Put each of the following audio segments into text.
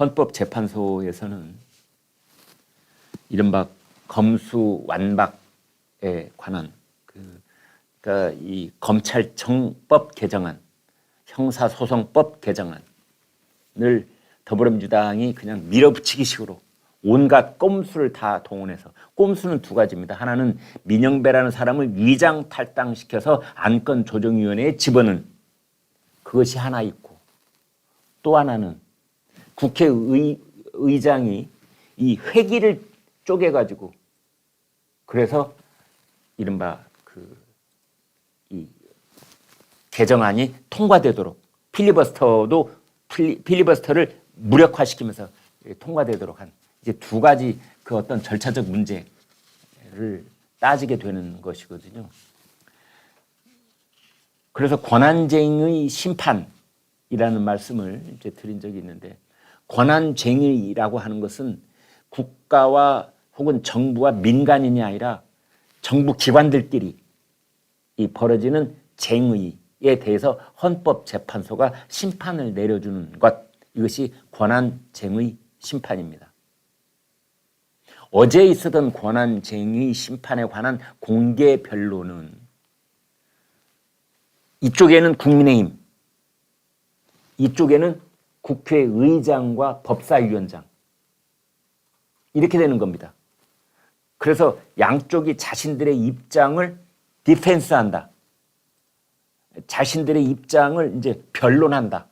헌법재판소에서는 이른바 검수완박에 관한 그러니까 이 검찰청법 개정안, 형사소송법 개정안을 더불어민주당이 그냥 밀어붙이기식으로 온갖 꼼수를 다 동원해서, 꼼수는 두 가지입니다. 하나는 민영배라는 사람을 위장 탈당시켜서 안건조정위원회에 집어넣은 그것이 하나 있고, 또 하나는 국회의장이 이 회기를 쪼개가지고 그래서 이른바 이 개정안이 통과되도록 필리버스터를 무력화시키면서 통과되도록 한 이제 두 가지 그 어떤 절차적 문제를 따지게 되는 것이거든요. 그래서 권한쟁의 심판이라는 말씀을 이제 드린 적이 있는데, 권한쟁의라고 하는 것은 국가와 혹은 정부와 민간인이 아니라 정부 기관들끼리 이 벌어지는 쟁의에 대해서 헌법재판소가 심판을 내려주는 것, 이것이 권한쟁의 심판입니다. 어제 있었던 권한쟁의 심판에 관한 공개 변론은 이쪽에는 국민의힘, 이쪽에는 국회의장과 법사위원장, 이렇게 되는 겁니다. 그래서 양쪽이 자신들의 입장을 디펜스한다, 자신들의 입장을 이제 변론한다,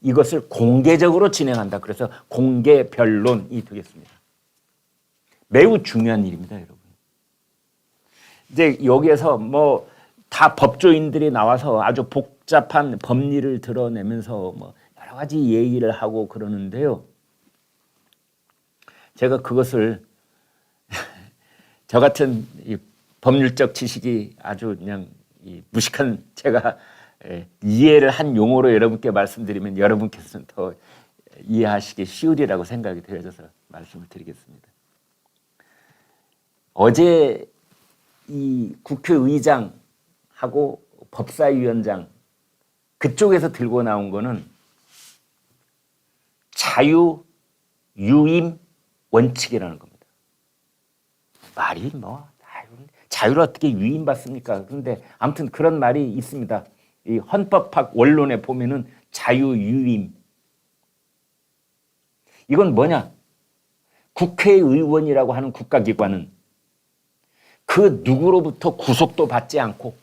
이것을 공개적으로 진행한다. 그래서 공개 변론이 되겠습니다. 매우 중요한 일입니다, 여러분. 이제 여기에서 뭐 다 법조인들이 나와서 아주 복잡한 법리를 드러내면서 뭐 여러 가지 얘기를 하고 그러는데요. 제가 그것을 저 같은 이 법률적 지식이 아주 그냥 이 무식한 제가 이해를 한 용어로 여러분께 말씀드리면 여러분께서는 더 이해하시기 쉬우리라고 생각이 되어져서 말씀을 드리겠습니다. 어제 이 국회의장하고 법사위원장 그쪽에서 들고 나온 거는 자유유임 원칙이라는 겁니다. 말이 뭐 자유를 어떻게 유임받습니까? 그런데 아무튼 그런 말이 있습니다. 이 헌법학 원론에 보면은 자유유임. 이건 뭐냐? 국회의원이라고 하는 국가기관은 그 누구로부터 구속도 받지 않고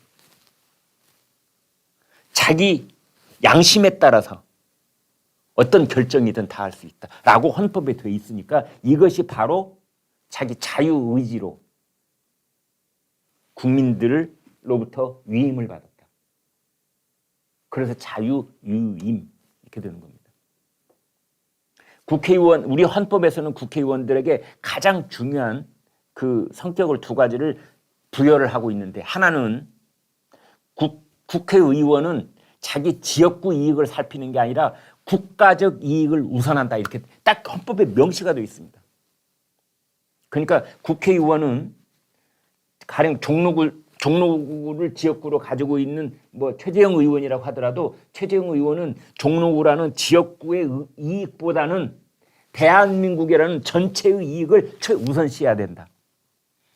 자기 양심에 따라서 어떤 결정이든 다 할 수 있다라고 헌법에 되어 있으니까 이것이 바로 자기 자유의지로 국민들로부터 위임을 받았다. 그래서 자유유임 이렇게 되는 겁니다. 국회의원, 우리 헌법에서는 국회의원들에게 가장 중요한 그 성격을 두 가지를 부여를 하고 있는데, 하나는 국회의원은 자기 지역구 이익을 살피는 게 아니라 국가적 이익을 우선한다, 이렇게 딱 헌법에 명시가 되어 있습니다. 그러니까 국회의원은 가령 종로구를 지역구로 가지고 있는 뭐 최재형 의원이라고 하더라도 최재형 의원은 종로구라는 지역구의 이익보다는 대한민국이라는 전체의 이익을 최우선시해야 된다.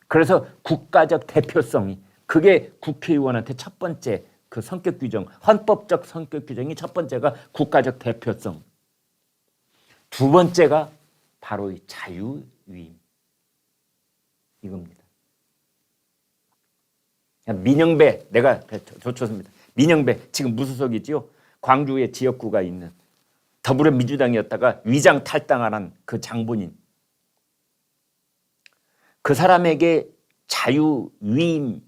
그래서 국가적 대표성이, 그게 국회의원한테 첫 번째 그 성격 규정, 헌법적 성격 규정이 첫 번째가 국가적 대표성, 두 번째가 바로 이 자유유임 이겁니다. 민영배, 내가 좋습니다. 민영배 지금 무소속이지요. 광주에 지역구가 있는 더불어민주당이었다가 위장 탈당을 한 그 장본인, 그 사람에게 자유유임의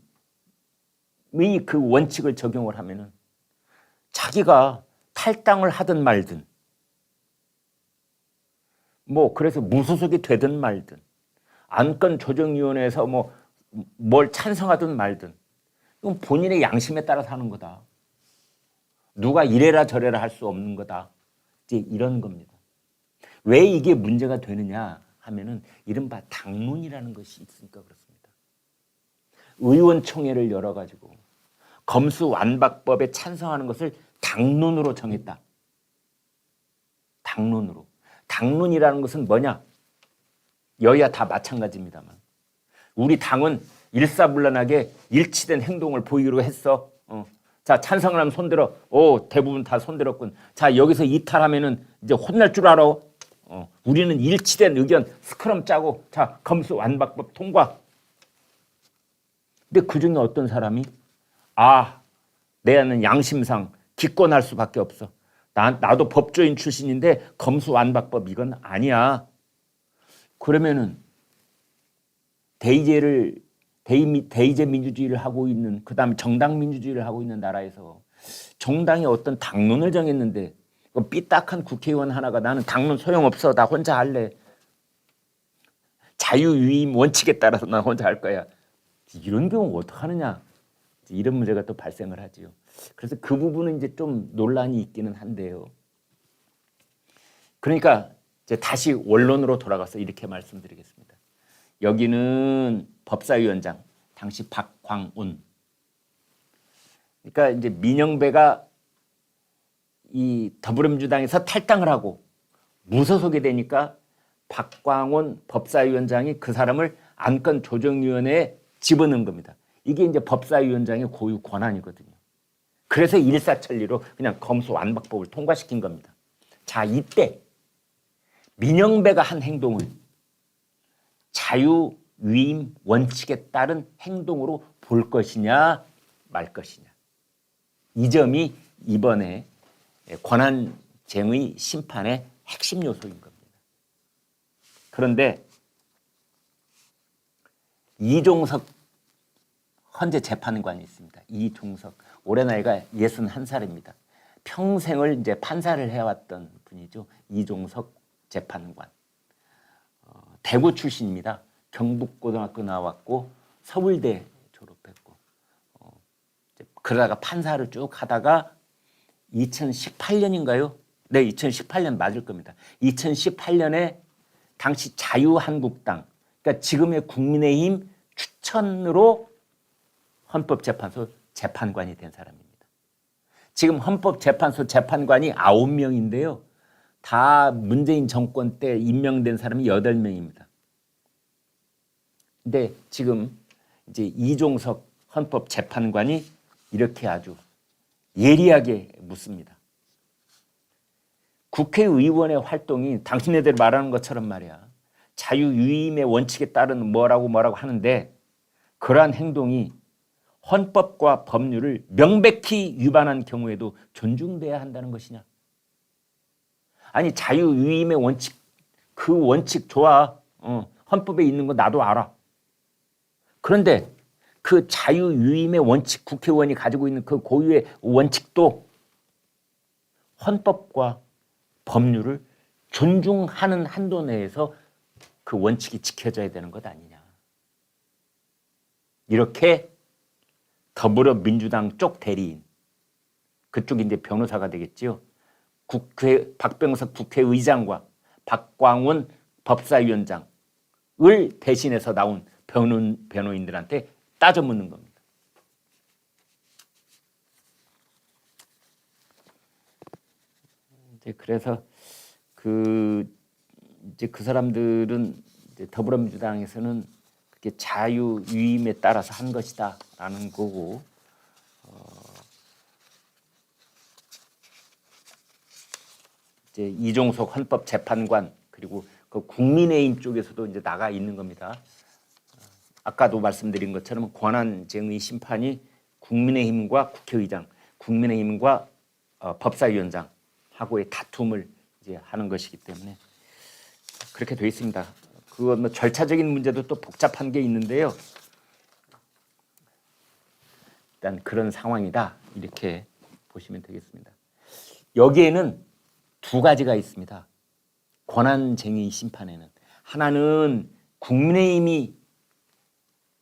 그 원칙을 적용을 하면은 자기가 탈당을 하든 말든, 뭐 그래서 무소속이 되든 말든, 안건조정위원회에서 뭘 찬성하든 말든, 이건 본인의 양심에 따라서 하는 거다. 누가 이래라 저래라 할 수 없는 거다. 이제 이런 겁니다. 왜 이게 문제가 되느냐 하면은 이른바 당론이라는 것이 있으니까 그렇습니다. 의원총회를 열어가지고 검수완박법에 찬성하는 것을 당론으로 정했다. 당론으로. 당론이라는 것은 뭐냐? 여야 다 마찬가지입니다만 우리 당은 일사불란하게 일치된 행동을 보이기로 했어. 자, 찬성을 하면 손들어. 오, 대부분 다 손들었군. 자, 여기서 이탈하면은 이제 혼날 줄 알아. 우리는 일치된 의견 스크럼 짜고 자, 검수완박법 통과. 근데 그중에 어떤 사람이 내는 양심상 기권할 수밖에 없어. 나도 법조인 출신인데 검수완박법 이건 아니야. 그러면은 대의제 민주주의를 하고 있는, 그다음에 정당 민주주의를 하고 있는 나라에서 정당이 어떤 당론을 정했는데 삐딱한 국회의원 하나가 나는 당론 소용없어, 나 혼자 할래, 자유유임 원칙에 따라서 나 혼자 할 거야, 이런 경우 어떡하느냐, 이런 문제가 또 발생을 하지요. 그래서 그 부분은 이제 좀 논란이 있기는 한데요. 그러니까 이제 다시 원론으로 돌아가서 이렇게 말씀드리겠습니다. 여기는 법사위원장 당시 박광운. 그러니까 이제 민영배가 이 더불어민주당에서 탈당을 하고 무소속이 되니까 박광운 법사위원장이 그 사람을 안건조정위원회에 집어넣은 겁니다. 이게 이제 법사위원장의 고유 권한이거든요. 그래서 일사천리로 그냥 검수완박법을 통과시킨 겁니다. 자, 이때 민영배가 한 행동을 자유위임 원칙에 따른 행동으로 볼 것이냐 말 것이냐, 이 점이 이번에 권한쟁의 심판의 핵심 요소인 겁니다. 그런데 이종석 헌재 재판관이 있습니다. 이종석, 올해 나이가 61살입니다. 평생을 이제 판사를 해왔던 분이죠. 이종석 재판관. 대구 출신입니다. 경북고등학교 나왔고 서울대 졸업했고, 그러다가 판사를 쭉 하다가 2018년인가요? 네, 2018년 맞을 겁니다. 2018년에 당시 자유한국당, 그러니까 지금의 국민의힘 추천으로 헌법재판소 재판관이 된 사람입니다. 지금 헌법재판소 재판관이 9명인데요. 다 문재인 정권 때 임명된 사람이 8명입니다. 근데 지금 이제 이종석 헌법재판관이 이렇게 아주 예리하게 묻습니다. 국회의원의 활동이 당신네들 말하는 것처럼 말이야, 자유유임의 원칙에 따른 뭐라고 하는데 그러한 행동이 헌법과 법률을 명백히 위반한 경우에도 존중돼야 한다는 것이냐? 아니, 자유유임의 원칙, 그 원칙 좋아. 헌법에 있는 거 나도 알아. 그런데 그 자유유임의 원칙, 국회의원이 가지고 있는 그 고유의 원칙도 헌법과 법률을 존중하는 한도 내에서 그 원칙이 지켜져야 되는 것 아니냐. 이렇게 더불어민주당 쪽 대리인, 그쪽이 이제 변호사가 되겠지요. 박병석 국회의장과 박광운 법사위원장을 대신해서 나온 변호인들한테 따져 묻는 겁니다. 이제 그래서 그 사람들은 이제 더불어민주당에서는 그게 자유유임에 따라서 한 것이다라는 거고, 이제 이종석 헌법재판관, 그리고 그 국민의힘 쪽에서도 이제 나가 있는 겁니다. 아까도 말씀드린 것처럼 권한쟁의 심판이 국민의힘과 국회의장, 국민의힘과 법사위원장하고의 다툼을 이제 하는 것이기 때문에 그렇게 되어 있습니다. 그건 뭐 절차적인 문제도 또 복잡한 게 있는데요. 일단 그런 상황이다, 이렇게 보시면 되겠습니다. 여기에는 두 가지가 있습니다. 권한쟁의 심판에는 하나는 국민의힘이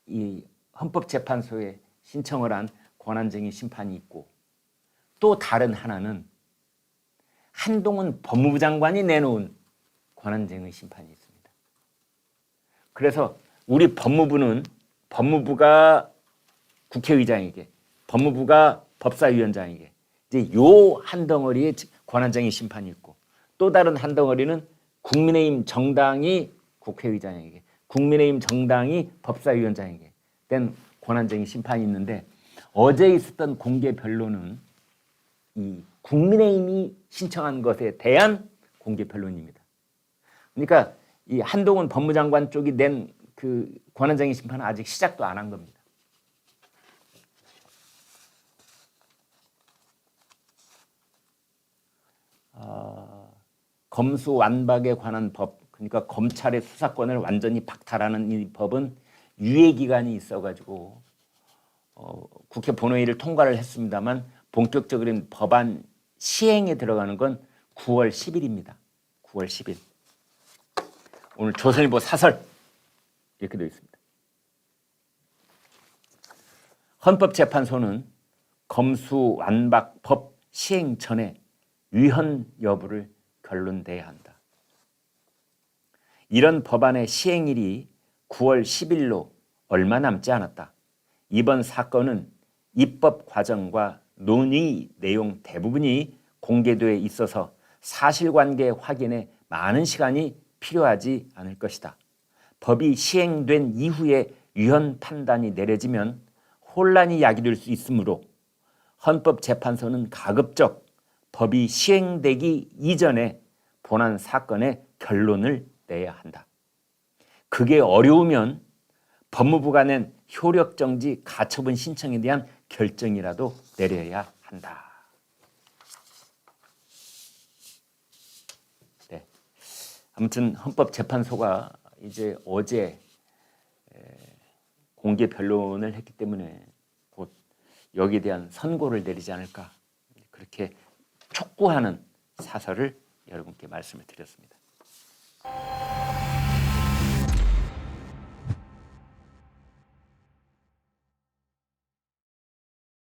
이 헌법재판소에 신청을 한 권한쟁의 심판이 있고, 또 다른 하나는 한동훈 법무부 장관이 내놓은 권한쟁의 심판이 있습니다. 그래서 우리 법무부가 국회의장에게, 법무부가 법사위원장에게 이제 요 한 덩어리의 권한쟁의 심판이 있고, 또 다른 한 덩어리는 국민의힘 정당이 국회의장에게, 국민의힘 정당이 법사위원장에게 된 권한쟁의 심판이 있는데, 어제 있었던 공개 변론은 이 국민의힘이 신청한 것에 대한 공개 변론입니다. 그러니까 이 한동훈 법무장관 쪽이 낸 그 권한쟁의 심판은 아직 시작도 안 한 겁니다. 검수완박에 관한 법, 그러니까 검찰의 수사권을 완전히 박탈하는 이 법은 유예 기간이 있어가지고 국회 본회의를 통과를 했습니다만 본격적인 법안 시행에 들어가는 건 9월 10일입니다. 9월 10일. 오늘 조선일보 사설 이렇게 되어 있습니다. 헌법재판소는 검수완박법 시행 전에 위헌 여부를 결론돼야 한다. 이런 법안의 시행일이 9월 10일로 얼마 남지 않았다. 이번 사건은 입법 과정과 논의 내용 대부분이 공개되어 있어서 사실관계 확인에 많은 시간이 필요하지 않을 것이다. 법이 시행된 이후에 위헌 판단이 내려지면 혼란이 야기될 수 있으므로 헌법재판소는 가급적 법이 시행되기 이전에 본안 사건의 결론을 내야 한다. 그게 어려우면 법무부가 낸 효력정지 가처분 신청에 대한 결정이라도 내려야 한다. 네. 아무튼 헌법재판소가 이제 어제 공개 변론을 했기 때문에 곧 여기에 대한 선고를 내리지 않을까, 그렇게 촉구하는 사설을 여러분께 말씀을 드렸습니다.